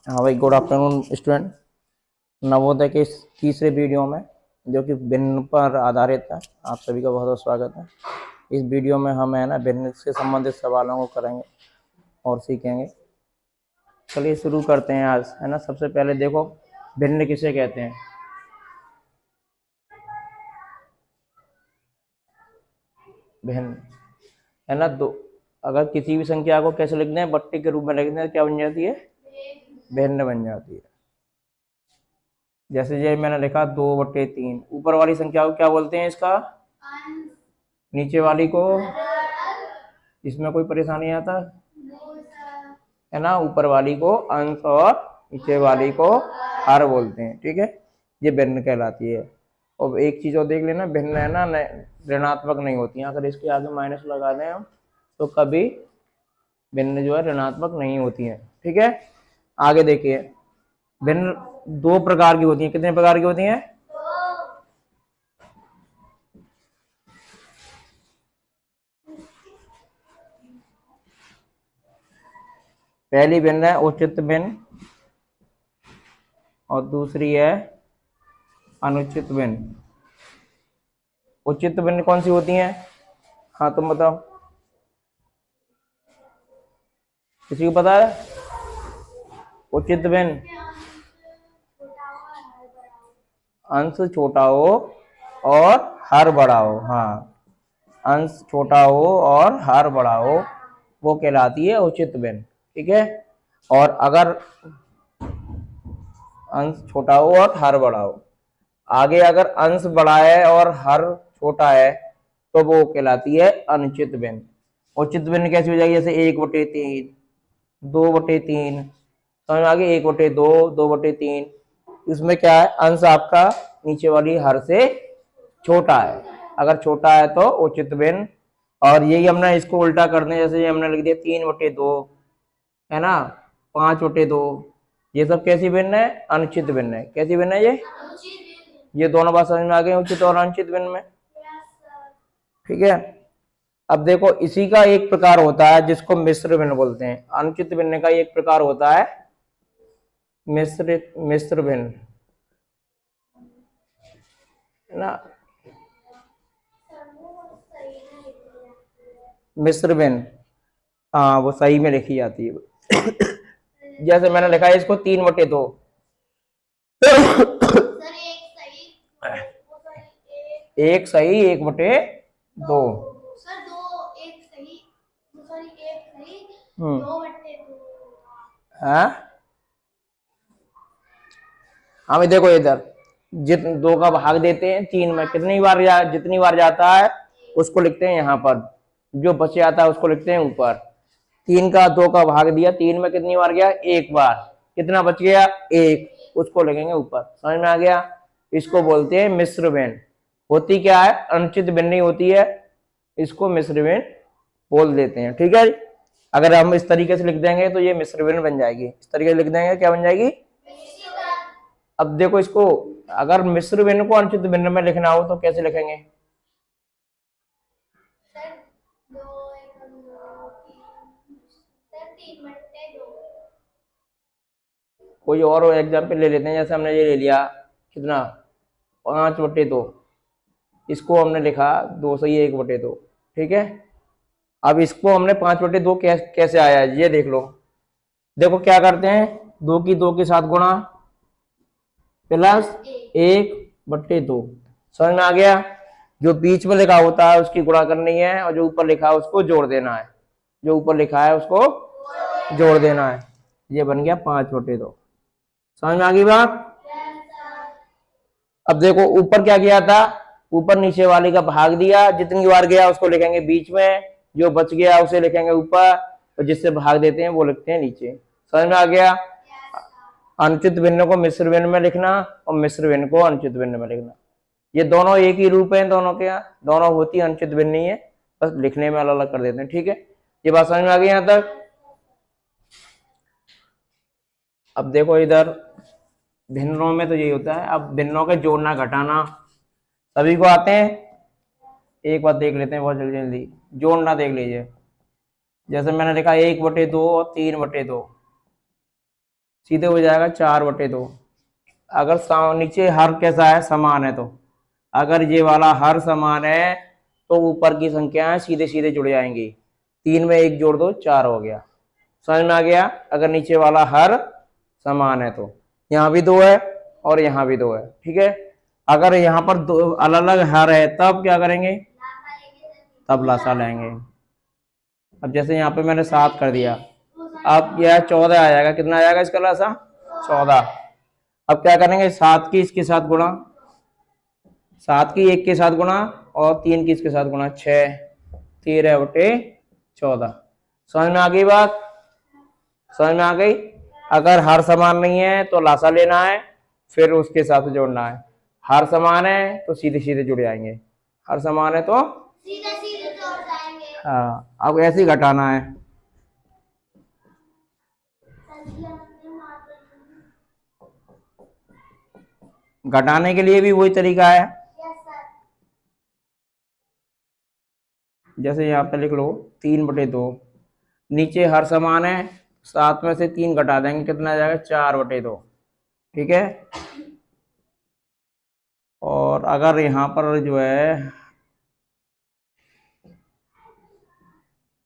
हाँ भाई, good afternoon student. Navodaya के इस तीसरे वीडियो में, जो कि भिन्न पर आधारित है, आप सभी का बहुत बहुत स्वागत है। इस वीडियो में हम है ना भिन्न से संबंधित सवालों को करेंगे और सीखेंगे। चलिए शुरू करते हैं आज, है ना। सबसे पहले देखो, भिन्न किसे कहते हैं। भिन्न, है ना। दो, अगर किसी भी संख्या को कैसे लिखते हैं, बट्टे के रूप में लिखते हैं, क्या बन जाती है? भिन्न बन जाती है। जैसे ये मैंने लिखा 2/3, ऊपर वाली संख्या को क्या बोलते हैं? इसका नीचे वाली को, इसमें कोई परेशानी आता है ना। ऊपर वाली को अंश और नीचे वाली को हर बोलते हैं, ठीक है। ये भिन्न कहलाती है। और एक चीज और देख लेना, भिन्न है ना ऋणात्मक नहीं होती है। अगर इसके आगे माइनस लगा दें हम तो कभी भिन्न जो है ऋणात्मक नहीं होती है, ठीक है। आगे देखिए, भिन्न दो प्रकार की होती है। कितने प्रकार की होती हैं? पहली भिन्न है उचित भिन्न और दूसरी है अनुचित भिन्न। उचित भिन्न कौन सी होती है? हाँ तुम बताओ, किसी को पता है? उचित भिन्न अंश छोटा हो और हर बड़ा हो। हाँ, अंश छोटा हो और हर बड़ा हो, वो कहलाती है उचित भिन्न, ठीक है। और अगर अंश छोटा हो और हर बड़ा हो, आगे अगर अंश बड़ा है और हर छोटा है तो वो कहलाती है अनुचित भिन्न। उचित भिन्न कैसी हो जाएगी? जैसे 1/3, 2/3, समझ आ गई? 1/2, 2/3। इसमें क्या है? अंश आपका नीचे वाली हर से छोटा है। अगर छोटा है तो उचित भिन्न। और यही हमने इसको उल्टा करने, जैसे ये हमने लिख दिया 3/2, है ना, 5/2। ये सब कैसी भिन्न है? अनुचित भिन्न है। कैसी भिन्न है ये दोनों बात समझ में आ गई, उचित और अनुचित भिन्न में, ठीक है। अब देखो, इसी का एक प्रकार होता है जिसको मिश्र भिन्न बोलते हैं। अनुचित भिन्न का एक प्रकार होता है मिश्र भिन्न, है ना। मिश्र भिन्न, हाँ वो सही में लिखी जाती है। जैसे मैंने लिखा है इसको 3/2। एक सही 1/2। हाँ हमें देखो इधर, दो का भाग देते हैं 3 में, कितनी बार जितनी बार जाता है उसको लिखते हैं यहाँ पर, जो बच जाता है उसको लिखते हैं ऊपर। 3 का 2 का भाग दिया, 3 में कितनी बार गया? 1 बार। कितना बच गया? 1, उसको लिखेंगे ऊपर। समझ में आ गया? इसको बोलते हैं मिश्र भिन्न। होती क्या है? अनुचित भिन्न होती है, इसको मिश्र भिन्न बोल देते हैं, ठीक है। अगर हम इस तरीके से लिख देंगे तो ये मिश्र भिन्न बन जाएगी। इस तरीके से लिख देंगे, क्या बन जाएगी? अब देखो इसको, अगर मिश्र भिन्न को अनुचित भिन्न में लिखना हो तो कैसे लिखेंगे? कोई और एग्जाम्पल ले लेते हैं। जैसे हमने ये ले लिया, कितना? 5/2। इसको हमने लिखा 2 सही 1/2, ठीक है। अब इसको हमने 5/2 कैसे आया है ये देख लो। देखो क्या करते हैं, 2 की 2 के साथ गुणा प्लस 1/2। समझ में आ गया? जो बीच में लिखा होता है उसकी गुणा करनी है और जो ऊपर लिखा है उसको जोड़ देना है। जो ऊपर लिखा है उसको जोड़ देना है। ये बन गया 5/2। समझ में आ गई बात? अब देखो ऊपर क्या किया था, ऊपर नीचे वाले का भाग दिया, जितनी बार गया उसको लिखेंगे बीच में, जो बच गया उसे लिखेंगे ऊपर, और जिससे भाग देते हैं वो लिखते हैं नीचे। समझ में आ गया? अनुचित भिन्न को मिश्र भिन्न में लिखना और मिश्र भिन्न को अनुचित भिन्न में लिखना, ये दोनों एक ही रूप है दोनों के। दोनों होती अनुचित भिन्न ही है, बस लिखने में अलग अलग कर देते हैं, ठीक है। ये बात समझ में आ गई यहां तक? अब देखो इधर भिन्नों में तो यही होता है। अब भिन्नों के जोड़ना घटाना सभी को आते हैं। एक बात देख लेते हैं बहुत जल्दी जल्दी, जोड़ना देख लीजिए। जैसे मैंने लिखा 1/2 और 3/2। सीधे हो जाएगा 4/2। अगर नीचे हर कैसा है, समान है, तो अगर ये वाला हर समान है तो ऊपर की संख्याएं सीधे सीधे जुड़ जाएंगी। 3 में 1 जोड़ दो, 4 हो गया। समझ में आ गया? अगर नीचे वाला हर समान है तो यहाँ भी 2 है और यहाँ भी 2 है, ठीक है। अगर यहाँ पर दो अलग अलग हर है तब क्या करेंगे? तब लासा लेंगे। अब जैसे यहाँ पे मैंने 7 कर दिया, अब यह 14 आ जाएगा। कितना आ जाएगा इसका लासा? 14। अब क्या करेंगे? 7 की इसके साथ गुणा, 7 की 1 के साथ गुणा और 3 की इसके साथ गुणा, 6। 13/14। समझ में आ गई बात? समझ में आ गई? अगर हर समान नहीं है तो लासा लेना है, फिर उसके साथ जोड़ना है। हर समान है तो सीधे सीधे जुड़ जाएंगे, हर समान है तो सीधे सीधे जोड़ जाएंगे। हाँ। अब ऐसे ही घटाना है। घटाने के लिए भी वही तरीका है। जैसे यहाँ पे लिख लो 3/2। नीचे हर समान है, 7 में से 3 घटा देंगे, कितना आ जाएगा? 4/2, ठीक है। और अगर यहाँ पर जो है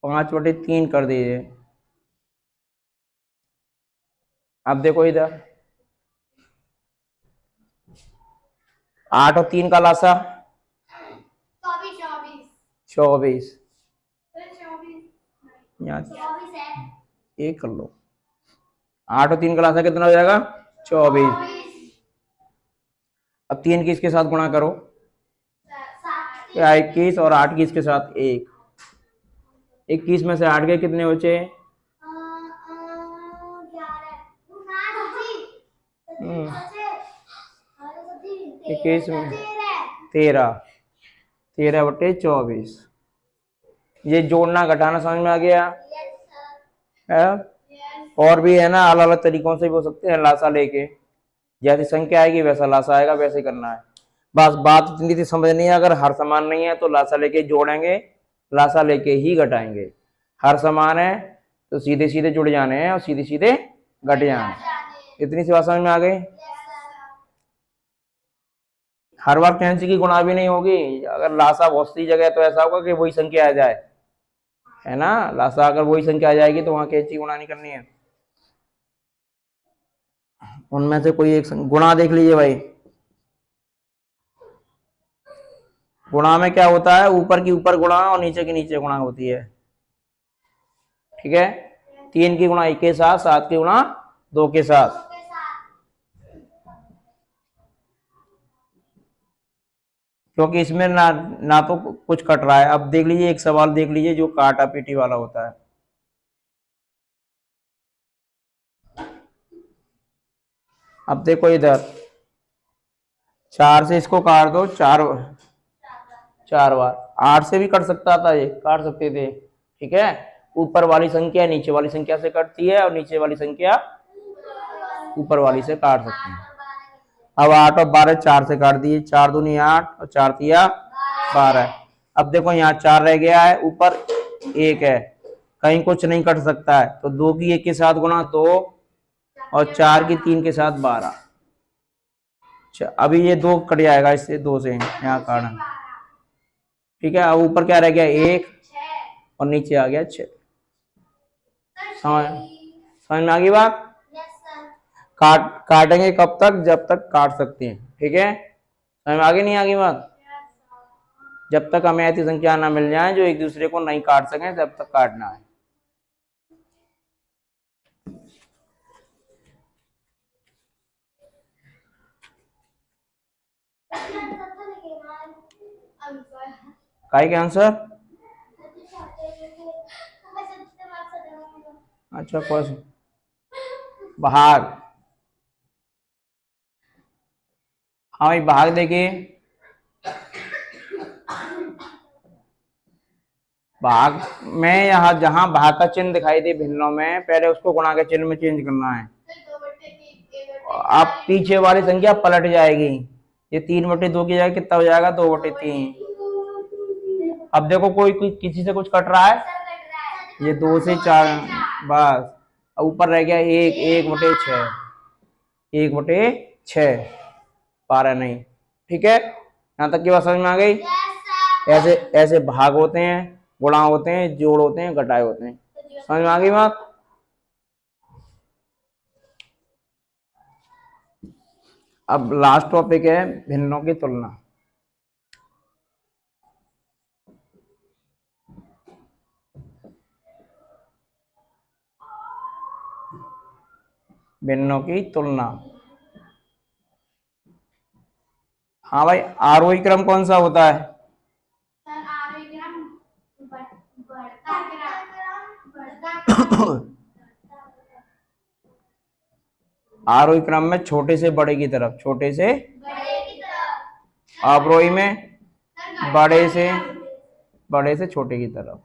5/3 कर दीजिए। अब देखो इधर 8 और 3 का लासा 24। यहाँ 1 कर लो। 8 और 3 का लासा कितना हो जाएगा? 24। अब 3 की इसके साथ गुणा करो, 21 और 8 की इसके साथ 1। 21 में से 8 के कितने बचे? 21 में 13। 13/24। ये जोड़ना घटाना समझ में आ गया है? और भी है ना, अलग अलग तरीकों से भी हो सकते हैं लासा लेके। जैसी संख्या आएगी वैसा लासा आएगा, वैसे करना है। बस बात इतनी थी समझनी है। अगर हर समान नहीं है तो लासा लेके जोड़ेंगे, लासा लेके ही घटाएंगे। हर समान है तो सीधे सीधे जुड़ जाने हैं और सीधे सीधे घट जाने। इतनी सी बात समझ में आ गई? हर बार कैंची की गुणा भी नहीं होगी। अगर लासा बहुत सी जगह तो ऐसा होगा कि वही संख्या आ जाए, है ना। लासा अगर वही संख्या आ जाएगी तो वहां कैंची गुणा नहीं करनी है। उनमें से कोई एक गुणा देख लीजिए भाई। गुणा में क्या होता है? ऊपर की ऊपर गुणा और नीचे की नीचे गुणा होती है, ठीक है। 3 की गुणा 1 के साथ, 7 की गुणा 2 के साथ। क्योंकि इसमें ना तो कुछ कट रहा है। अब देख लीजिए, एक सवाल देख लीजिए जो काटा पीटी वाला होता है। अब देखो इधर 4 से इसको काट दो, 4 बार। 8 से भी कट सकता था, ये काट सकते थे, ठीक है। ऊपर वाली संख्या नीचे वाली संख्या से कटती है और नीचे वाली संख्या ऊपर वाली से काट सकते हैं। अब 8 और 12 4 से काट दिए, 4 दूनी 8 और 4 तिया 12। अब देखो यहाँ 4 रह गया है, ऊपर 1 है, कहीं कुछ नहीं कट सकता है। तो 2 की 1 के साथ गुणा 2 और 4 की 3 के साथ 12। अभी ये 2 कट जाएगा, इससे 2 से यहाँ काटा, ठीक है। अब ऊपर क्या रह गया? 1 और नीचे आ गया 6। समझ में आ गई बात? काटेंगे कब तक? जब तक काट सकते हैं, ठीक है। समझ में आगे नहीं आ गई बात? जब तक हमें ऐसी संख्या ना मिल जाए जो एक दूसरे को नहीं काट सके, तब तक काटना है। काय के आंसर? अच्छा, कौन भाग? हाँ भाई, भाग देखिए। भाग में यहाँ जहां भाग का चिन्ह दिखाई दे भिन्नों में, पहले उसको गुणा के चिन्ह में चेंज करना है। अब पीछे वाली संख्या पलट जाएगी। ये 3/2 की जगह कितना हो जाएगा? 2/3। अब देखो कोई किसी से कुछ कट रहा है? ये 2 से 4, बस। अब ऊपर रह गया एक, 1/6, 1/6, पारा नहीं। ठीक है, यहां तक की बात समझ में आ गई। ऐसे ऐसे भाग होते हैं, गुणा होते हैं, जोड़ होते हैं, घटाए होते हैं। समझ में आ गई बात। अब लास्ट टॉपिक है भिन्नों की तुलना। भिन्नों की तुलना। हाँ भाई, आरोही क्रम कौन सा होता है? सर आरोही क्रम बढ़ता क्रम आरोही क्रम में छोटे से बड़े की तरफ, छोटे से बड़े की तरफ। अवरोही में सर बड़े से छोटे की तरफ।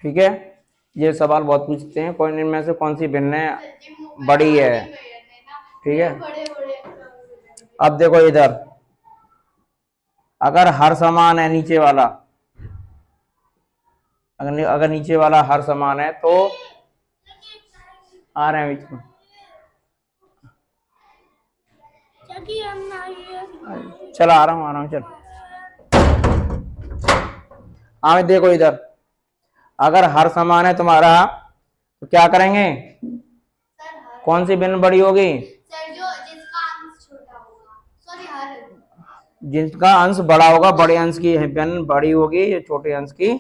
ठीक है, ये सवाल बहुत पूछते हैं, कौन इनमें से कौन सी भिन्न है, बड़ी है। ठीक है, अब देखो इधर, अगर हर समान है नीचे वाला, अगर नीचे वाला हर समान है तो आ रहे हैं बीच में, चल आ रहा हूँ चल। हाँ देखो इधर, अगर हर समान है तुम्हारा तो क्या करेंगे, कौन सी भिन्न बड़ी होगी? सर जो जिसका अंश छोटा होगा, सॉरी हर जिसका अंश बड़ा होगा, बड़े अंश की भिन्न बड़ी होगी, छोटे अंश की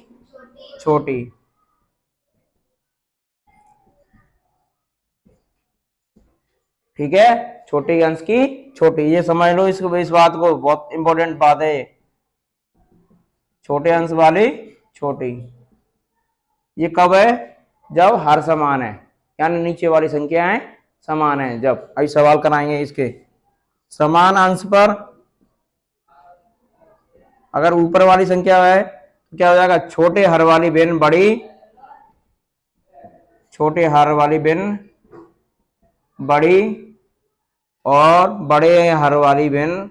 छोटी। ठीक है, छोटे अंश की छोटी, ये समझ लो इस बात को, बहुत इंपॉर्टेंट बात है। छोटे अंश वाली छोटी, ये कब है? जब हर समान है, यानी नीचे वाली संख्याएं समान है। जब अभी सवाल कराएंगे इसके, समान अंश पर अगर ऊपर वाली संख्या है तो क्या हो जाएगा, छोटे हर वाली भिन्न बड़ी, छोटे हर वाली भिन्न बड़ी, और बड़े हर वाली भिन्न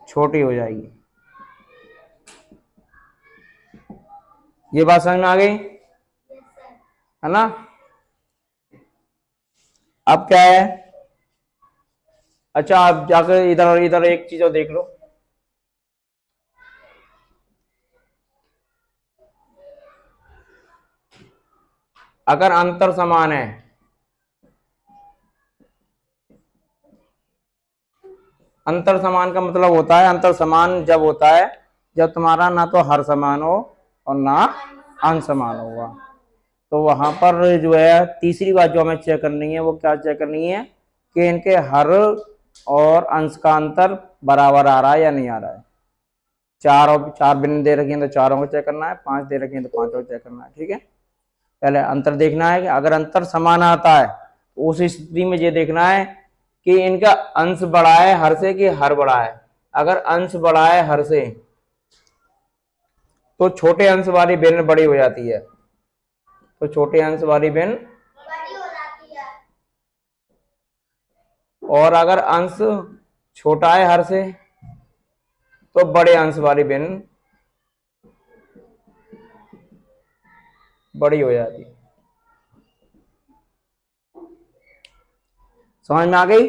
छोटी हो जाएगी। ये बात समझ में आ गई है ना? अब क्या है, अच्छा आप जाकर इधर इधर एक चीज और देख लो, अगर अंतर समान है, अंतर समान का मतलब होता है, अंतर समान जब होता है जब तुम्हारा ना तो हर समान हो और ना अंश समान होगा। तो वहां पर जो है तीसरी बात जो हमें चेक करनी है, वो क्या चेक करनी है कि इनके हर और अंश का अंतर बराबर आ रहा है या नहीं आ रहा है। चार भिन्न दे रखी हैं तो चारों को चेक करना है, 5 दे रखी हैं तो 5 को चेक करना है। ठीक है, पहले अंतर देखना है कि अगर अंतर समान आता है तो उस स्थिति में ये देखना है कि इनका अंश बड़ा है हर से कि हर बड़ा है। अगर अंश बड़ा है हर से तो छोटे अंश वाली भिन्न बड़ी हो जाती है, तो छोटे अंश वाली भिन्न बड़ी हो जाती है। और अगर अंश छोटा है हर से तो बड़े अंश वाली भिन्न बड़ी हो जाती है। समझ में आ गई?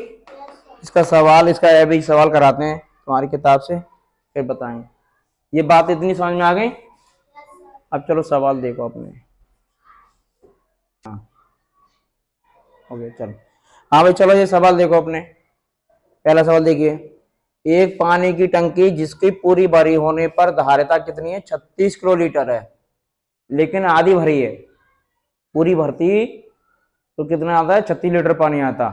इसका सवाल, इसका अभी सवाल कराते हैं तुम्हारी किताब से, फिर बताएंगे। ये बात इतनी समझ में आ गई? अब चलो सवाल देखो अपने। हाँ ओके चलो, हाँ भाई चलो ये सवाल देखो अपने। पहला सवाल देखिए, एक पानी की टंकी जिसकी पूरी भरी होने पर धारिता कितनी है? 36 किलो लीटर है, लेकिन आधी भरी है। पूरी भरती तो कितना आता है? 36 लीटर पानी आता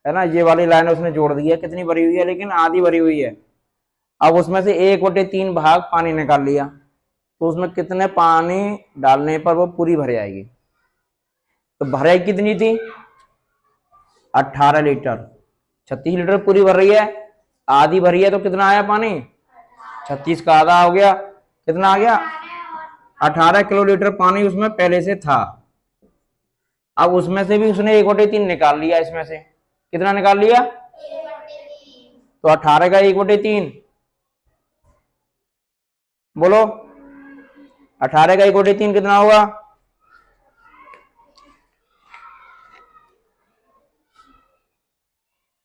है ना। ये वाली लाइन उसने जोड़ दी है, कितनी भरी हुई है, लेकिन आधी भरी हुई है। अब उसमें से 1/3 भाग पानी निकाल लिया, तो उसमें कितने पानी डालने पर वो पूरी भर जाएगी? तो भराई कितनी थी? 18 लीटर। 36 लीटर पूरी भर रही है, आधी भरी है, तो कितना आया पानी? 36 का आधा हो गया, कितना आ गया? 18 किलो लीटर पानी उसमें पहले से था। अब उसमें से भी उसने 1/3 निकाल लिया। इसमें से कितना निकाल लिया? तो 18 का 1/3 बोलो 18 का 1/3 कितना होगा?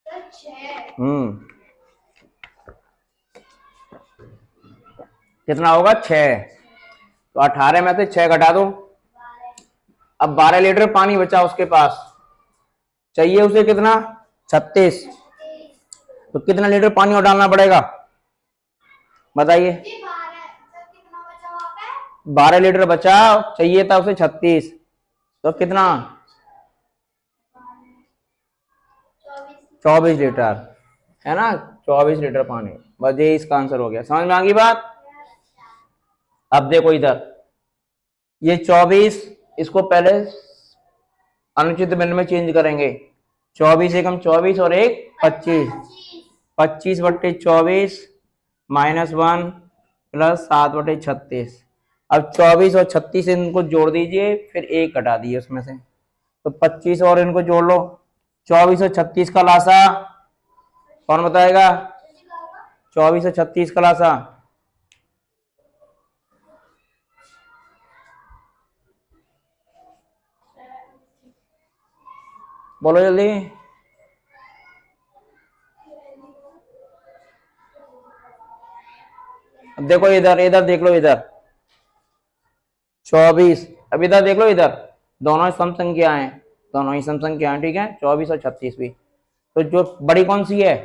सर 6। कितना होगा? 6। तो 18 में से 6 घटा दो। अब 12 लीटर पानी बचा उसके पास, चाहिए उसे कितना? 36। तो कितना लीटर पानी और डालना पड़ेगा बताइए? 12 लीटर बचा, चाहिए था उसे 36, तो कितना? 24 लीटर, है ना? 24 लीटर पानी, बस ये इसका आंसर हो गया। समझ में आ गई बात? अब देखो इधर, ये 24, इसको पहले अनुचित भिन्न में चेंज करेंगे। 24 एकम 24 और एक 25, 25/24 -1 + 7/36। अब 24 और 36 इनको जोड़ दीजिए, फिर एक घटा दीजिए उसमें से, तो 25 और इनको जोड़ लो। 24 और 36 का लासा कौन बताएगा? 24 और 36 का लासा बोलो जल्दी। अब देखो इधर, इधर देख लो, इधर 24, अब इधर देख लो, इधर दोनों सम संख्या हैं, दोनों ही सम संख्या हैं, ठीक है? 24 और 36 भी। तो जो बड़ी कौन सी है?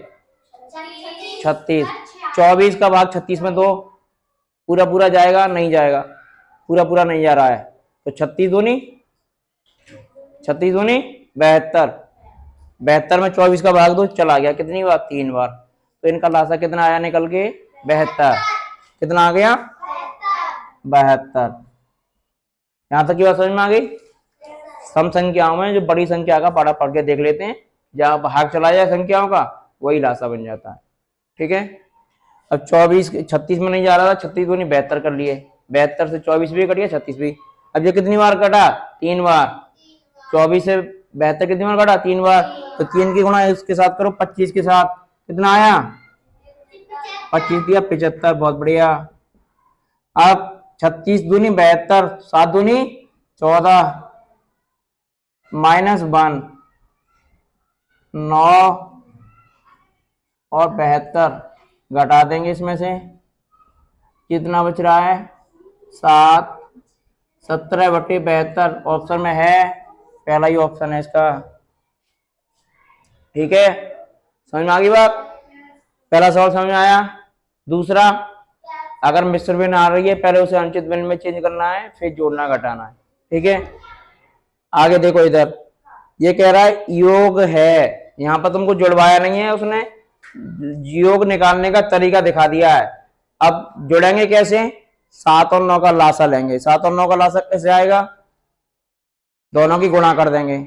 36। 24 का भाग 36 में दो, पूरा पूरा जाएगा? नहीं जाएगा, पूरा पूरा नहीं जा रहा है। तो 36 दूनी 72, 72 में 24 का भाग दो, चला गया कितनी बार? 3 बार। तो इनका लासा कितना आया निकल के? 72। कितना आ गया? 72। यहां तक की बात समझ में आ गई? सम संख्याओं में जो बड़ी संख्या का पढ़ा पढ़ के देख लेते हैं, जहां भाग चला जाए संख्याओं का, वही लासा बन जाता है, ठीक है? अब 24 36 में नहीं जा रहा था, 36 को नहीं 72 कर लिए, 72 से 24 भी कट गया, 36 भी। अब ये कितनी बार कटा? 3 बार। 24 से 72 कितनी बार कटा? 3 बार। तो 3 की गुणा इसके साथ करो 25 के साथ, कितना आया? 25 दिया 75, बहुत बढ़िया। अब 36 दूनी 72, 7 दूनी 14, -1 9 और 72 घटा देंगे इसमें से, कितना बच रहा है? 7। 17/72 ऑप्शन में है, पहला ही ऑप्शन है इसका, ठीक है? समझ में आ गई बात? पहला सवाल समझ में आया? दूसरा, अगर मिश्र भिन्न आ रही है, पहले उसे अनुचित भिन्न में चेंज करना है, फिर जोड़ना घटाना है, ठीक है? आगे देखो इधर, ये कह रहा है योग है, यहां पर तुमको जुड़वाया नहीं है उसने, योग निकालने का तरीका दिखा दिया है। अब जोड़ेंगे कैसे? 7 और 9 का लासा लेंगे। 7 और 9 का लासा कैसे आएगा? दोनों की गुणा कर देंगे,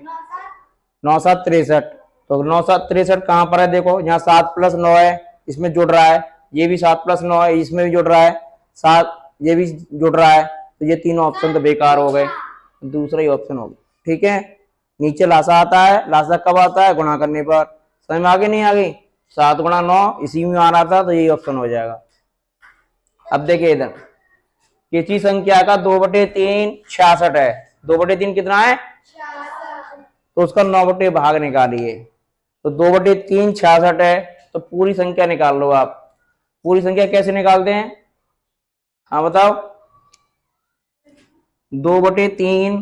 9 7 63। तो 9 7 63 कहां पर है? देखो यहाँ 7 + 9 है, इसमें जुड़ रहा है, ये भी 7 + 9 है, इसमें भी जुड़ रहा है, 7 ये भी जुड़ रहा है, तो ये तीनों ऑप्शन तो बेकार हो गए, दूसरा ही ऑप्शन होगा, ठीक है? नीचे लासा आता है, लासा कब आता है? गुणा करने पर। समझ में आगे नहीं आ गई? 7 × 9 इसी में आ रहा था, तो यही ऑप्शन हो जाएगा। अब देखिए इधर, किसी संख्या का 2/3 66 है, 2/3 कितना है? तो उसका 9 भाग निकालिए, तो 2/3 66 है, तो पूरी संख्या निकाल लो आप। पूरी संख्या कैसे निकालते हैं? हाँ बताओ। 2/3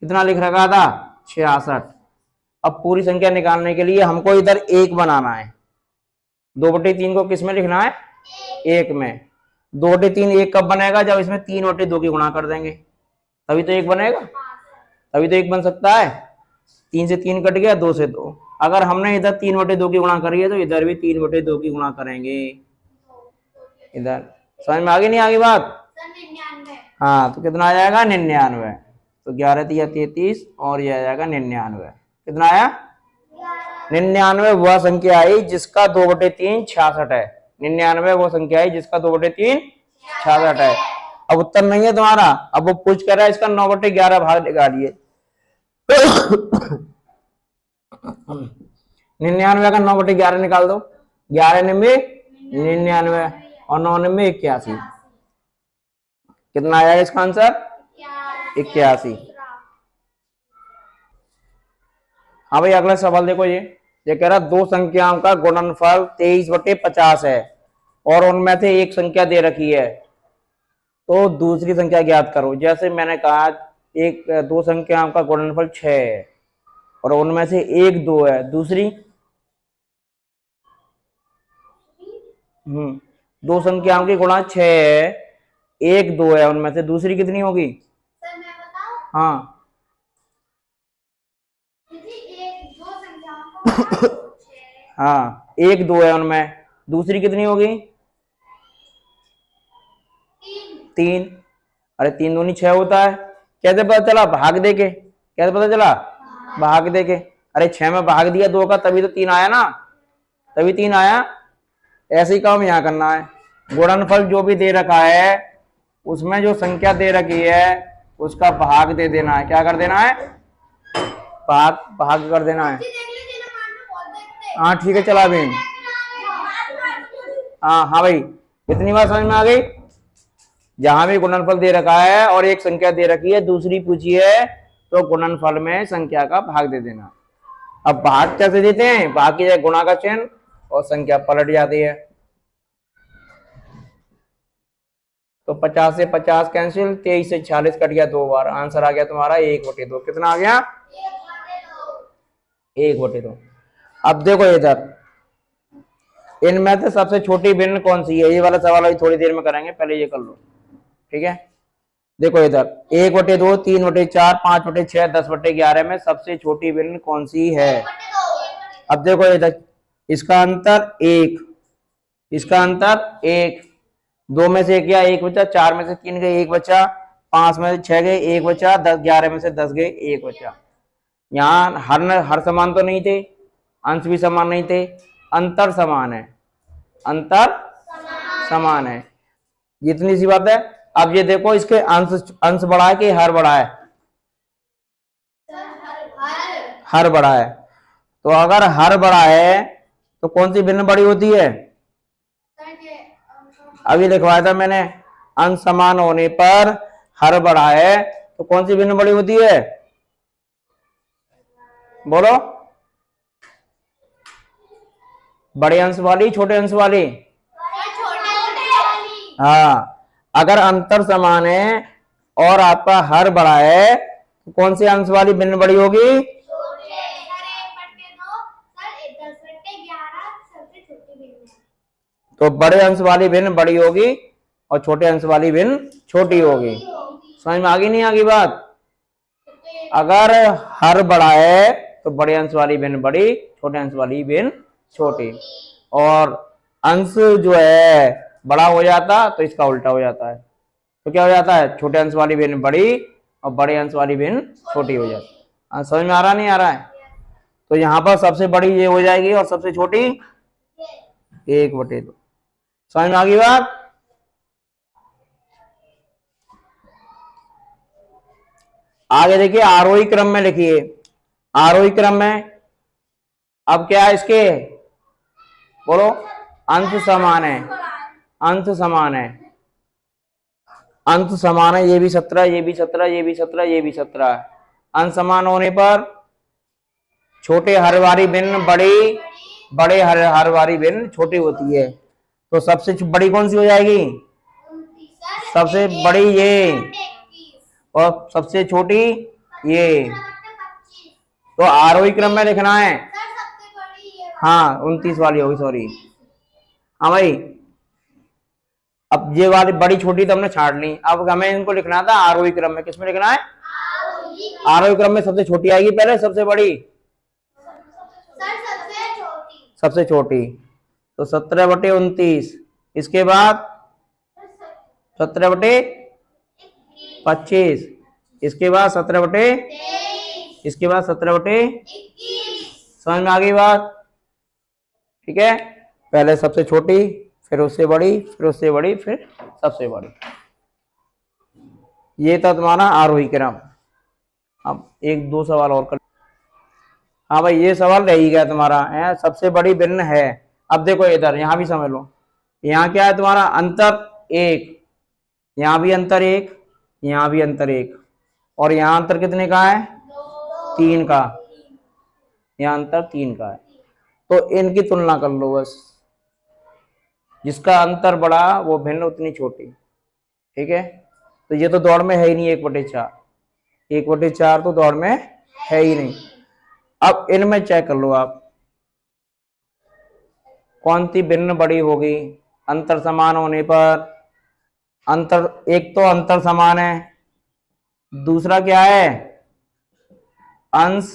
कितना लिख रखा था? 66। अब पूरी संख्या निकालने के लिए हमको इधर 1 बनाना है। 2/3 को किस में लिखना है? 1 में। 2/3 1 कब बनेगा? जब इसमें 3/2 की गुणा कर देंगे, तभी तो 1 बनेगा, तभी तो 1 बन सकता है। 3 से 3 कट गया, 2 से 2। अगर हमने इधर 3/2 की गुणा करी है, तो इधर भी 3/2 की गुणा करेंगे। इधर समझ में आगे नहीं आगे बात? हाँ, तो कितना आ जाएगा? 99। तो 11 × 33 और ये आ जाएगा 99। कितना आया? 99 वह संख्या आई जिसका 2/3 66 है। 99 वो संख्या आई जिसका 2/3 66 है। अब उत्तर नहीं है तुम्हारा, अब वो पूछ कर रहा है इसका 9/11 भाग निकालिए। 99 का 9/11 निकाल दो, 11 × 9 = 99 और 9 × 9 = 81। कितना आया इसका आंसर? 81। हाँ भाई अगला सवाल देखो, ये कह रहा दो संख्याओं का गुणनफल 23/50 है और उनमें से एक संख्या दे रखी है, तो दूसरी संख्या ज्ञात करो। जैसे मैंने कहा एक दो संख्याओं का गुणनफल 6 है और उनमें से एक 2 है, दूसरी दो संख्याओं की गुणा 6 है, एक 2 है, उनमें से दूसरी कितनी होगी? सर मैं बताऊं? हाँ एक दो संख्याओं को हाँ, एक 2 है उनमें, दूसरी कितनी होगी? 3। अरे 3 दूनी 6 होता है। कैसे पता चला? भाग दे के। कैसे पता चला? भाग दे के। अरे 6 में भाग दिया 2 का, तभी तो 3 आया ना, तभी 3 आया। ऐसे ही काम यहाँ करना है। गुणनफल जो भी दे रखा है उसमें जो संख्या दे रखी है उसका भाग दे देना है। क्या कर देना है? भाग कर देना है। हाँ ठीक है, चला भी। हाँ भाई, कितनी बार समझ में आ गई? जहां भी गुणनफल दे रखा है और एक संख्या दे रखी है, दूसरी पूछी है, तो गुणनफल में संख्या का भाग दे देना। अब भाग कैसे देते हैं? भाग की जगह गुणा का चिन्ह और संख्या पलट जाती है। तो 50 से 50 कैंसिल, 23 से 46 कट गया 2 बार। आंसर आ गया तुम्हारा 1/2। कितना आ गया? 1/2। अब देखो इधर, इनमें से सबसे छोटी भिन्न कौन सी है? ये वाला सवाल अभी थोड़ी देर में करेंगे, पहले ये कर लो, ठीक है। देखो इधर 1/2, 3/4, 5/6, 10/11 में सबसे छोटी भिन्न कौन सी है? अब देखो इधर, इसका अंतर 1, इसका अंतर 1, 2 में से 1 गया 1 बचा, 4 में से 3 गए 1 बचा, 5 में से 6 गए 1 बचा, 10 11 में से 10 गए 1 बचा। यहाँ हर समान तो नहीं थे, अंश भी समान नहीं थे, अंतर समान है, अंतर समान है। इतनी सी बात है। अब ये देखो, इसके अंश बड़ा है कि हर बड़ा है? हर बड़ा है। तो अगर हर बड़ा है तो कौन सी भिन्न बड़ी होती है? अभी लिखवाया था मैंने, अंश समान होने पर हर बड़ा है तो कौन सी भिन्न बड़ी होती है? बोलो। बड़े अंश वाली, छोटे अंश वाली? हाँ, अगर अंतर समान है और आपका हर बड़ा है तो कौन सी अंश वाली भिन्न बड़ी होगी? तो बड़े अंश वाली भिन्न बड़ी होगी और छोटे अंश वाली भिन्न छोटी होगी। समझ में आ गई नहीं आ गई बात? अगर हर बड़ा है तो बड़े अंश वाली भिन्न बड़ी, छोटे अंश वाली भिन्न छोटी। और अंश जो है बड़ा हो जाता तो इसका उल्टा हो जाता है। तो क्या हो जाता है? छोटे अंश वाली भिन्न बड़ी और बड़े अंश वाली भिन्न छोटी हो जाती है। समझ में आ रहा नहीं आ रहा है? तो यहाँ पर सबसे बड़ी ये हो जाएगी और सबसे छोटी 1/2। समझ में आ गई बात? आगे देखिए, आरोही क्रम में लिखिए। आरोही क्रम में अब क्या है इसके? बोलो। अंश समान है, अंश समान है, अंश समान है। ये भी 17, ये भी 17, ये भी 17, ये भी 17। अंश समान होने पर छोटे हर वाली भिन्न बड़ी, बड़े हर वाली भिन्न छोटी होती है। तो सबसे बड़ी कौन सी हो जाएगी? सबसे बड़ी ये और सबसे छोटी ये। तो आरोही क्रम में लिखना है। हाँ 29 वाली होगी, सॉरी। हाँ भाई, अब ये वाली बड़ी छोटी तो हमने छाड़ ली, अब हमें इनको लिखना था आरोही क्रम में। किसमें लिखना है? आरोही क्रम में सबसे छोटी आएगी पहले, सबसे बड़ी सबसे छोटी। तो 17/29, इसके बाद 17/25, इसके बाद 17/, इसके बाद 17/। समझ में आ गई बात? ठीक है, पहले सबसे छोटी, फिर उससे बड़ी, फिर उससे बड़ी, फिर सबसे बड़ी। ये था तुम्हारा आरोही क्रम। अब 1-2 सवाल और कर। हाँ भाई, ये सवाल रह ही गया तुम्हारा है, सबसे बड़ी भिन्न है। अब देखो इधर, यहां भी समझ लो, यहाँ क्या है तुम्हारा? अंतर 1, यहाँ भी अंतर एक, यहाँ भी अंतर एक, और यहाँ अंतर कितने का है? 3 का। यहाँ अंतर 3 का है। तो इनकी तुलना कर लो बस, जिसका अंतर बड़ा वो भिन्न उतनी छोटी। ठीक है, तो ये तो दौड़ में है ही नहीं 1/4, 1/4 तो दौड़ में है ही नहीं। अब इनमें चेक कर लो आप, कौन सी भिन्न बड़ी होगी अंतर समान होने पर। अंतर, एक तो अंतर समान है, दूसरा क्या है? अंश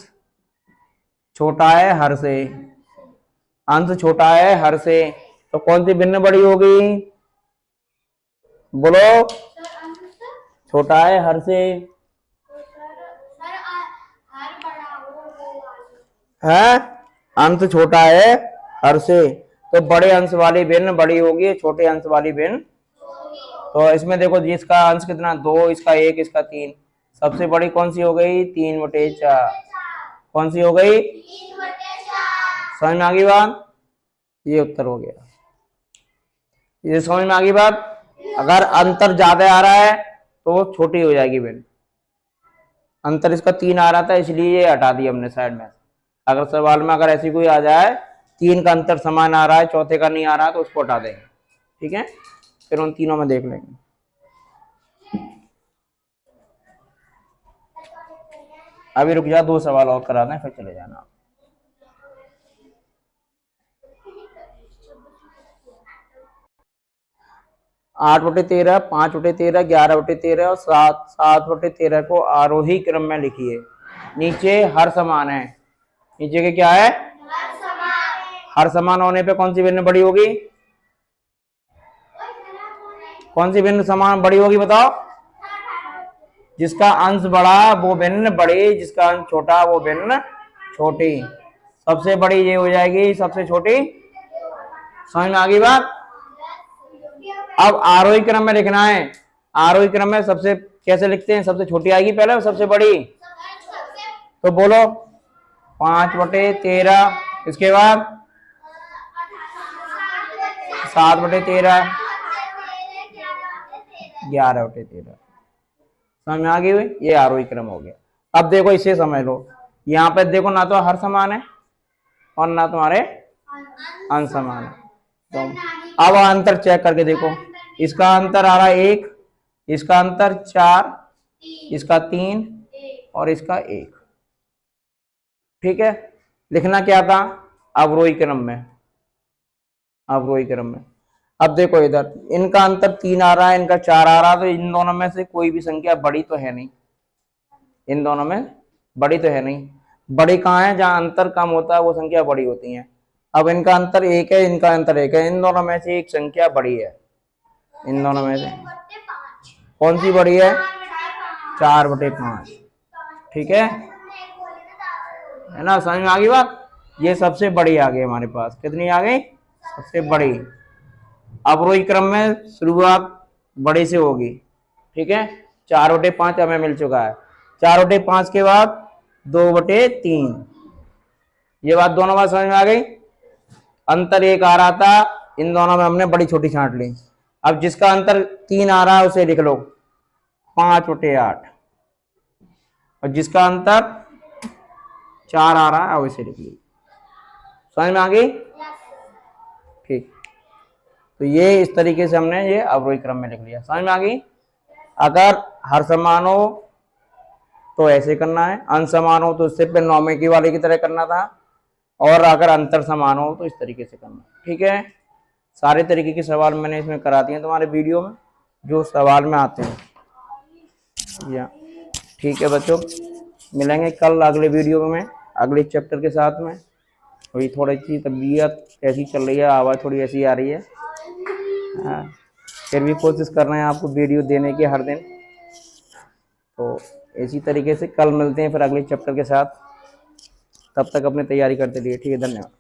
छोटा है हर से, अंश छोटा है हर से, तो कौन सी भिन्न बड़ी होगी? बोलो। छोटा है हर से है, अंश छोटा है हर से, तो बड़े अंश वाली भिन्न बड़ी होगी, छोटे अंश वाली भिन्न। तो इसमें देखो जिसका अंश कितना 2, इसका 1, इसका 3, सबसे बड़ी कौन सी हो गई? 3/4। कौन सी हो गई? 3/4। समझ में आ गई बात? ये उत्तर हो गया। ये समझ में आ गई बात? अगर अंतर ज्यादा आ रहा है तो छोटी हो जाएगी भिन्न। अंतर इसका 3 आ रहा था इसलिए ये हटा दिया हमने साइड में। अगर सवाल में अगर ऐसी कोई आ जाए 3 का अंतर समान आ रहा है, चौथे का नहीं आ रहा है, तो उसको हटा देंगे। ठीक है, फिर उन तीनों में देख लेंगे। अभी रुक जा, 2 सवाल और करा दें फिर चले जाना। आठ बटे 13, 5/13, 11/13 और 7/13 को आरोही क्रम में लिखिए। नीचे हर समान है, नीचे के क्या है? हर समान होने पे कौन सी भिन्न बड़ी होगी? कौन सी भिन्न समान बड़ी होगी बताओ? जिसका अंश बड़ा वो भिन्न बड़ी, जिसका अंश छोटा वो भिन्न छोटी। सबसे बड़ी ये हो जाएगी, सबसे छोटी। समझ में आ गई बात? अब आरोही क्रम में लिखना है। आरोही क्रम में सबसे कैसे लिखते हैं? सबसे छोटी आएगी पहले और सबसे बड़ी। तो बोलो 5/13, इसके बाद 7/13, 11/13। समझ में आ गई? ये आरोही क्रम हो गया। अब देखो इसे समझ लो, यहाँ पे देखो ना तो हर समान है और ना तुम्हारे अंश समान है। तो अब अंतर चेक करके देखो, इसका अंतर आ रहा है 1, इसका अंतर 4, इसका 3 और इसका 1। ठीक है, लिखना क्या था? अवरोही क्रम में, अवरोही क्रम में। अब देखो इधर इनका अंतर 3 आ रहा है, इनका 4 आ रहा है, तो इन दोनों में से कोई भी संख्या बड़ी तो है नहीं, इन दोनों में बड़ी तो है नहीं। बड़ी कहाँ है? जहां अंतर कम होता है वो संख्या बड़ी होती है। अब इनका अंतर 1 है, इनका अंतर 1 है, इन दोनों में से एक संख्या बड़ी है। इन दोनों में से कौन सी बड़ी है? 4/5। ठीक है ना? समझ में आ गई बात? ये सबसे बड़ी आ गई हमारे पास। कितनी आ गई? सबसे बड़ी। अवरोही क्रम में शुरुआत बड़ी से होगी। ठीक है, 4/5 हमें मिल चुका है। 4/5 के बाद 2/3। ये बात दोनों बात समझ में आ गई? अंतर 1 आ रहा था, इन दोनों में हमने बड़ी छोटी छांट ली। अब जिसका अंतर 3 आ रहा है उसे लिख लो 5/8, और जिसका अंतर 4 आ रहा है अब इसे लिख लीजिए। समझ में आ गई? ठीक, तो ये इस तरीके से हमने ये अवरोही क्रम में लिख लिया। समझ में आ गई? अगर हर समान हो तो ऐसे करना है, अंश समान हो तो इससे पे नौमे वाले की तरह करना था, और अगर अंतर समान हो तो इस तरीके से करना। ठीक है, सारे तरीके के सवाल मैंने इसमें करा दिए तुम्हारे वीडियो में, जो सवाल में आते हैं। या ठीक है बच्चों, मिलेंगे कल अगले वीडियो में अगले चैप्टर के साथ में। अभी थोड़ी सी तबीयत ऐसी चल रही है, आवाज़ थोड़ी ऐसी आ रही है। हाँ, फिर भी कोशिश कर रहे हैं आपको वीडियो देने की हर दिन। तो इसी तरीके से कल मिलते हैं फिर अगले चैप्टर के साथ। तब तक अपनी तैयारी करते रहिए। ठीक है, धन्यवाद।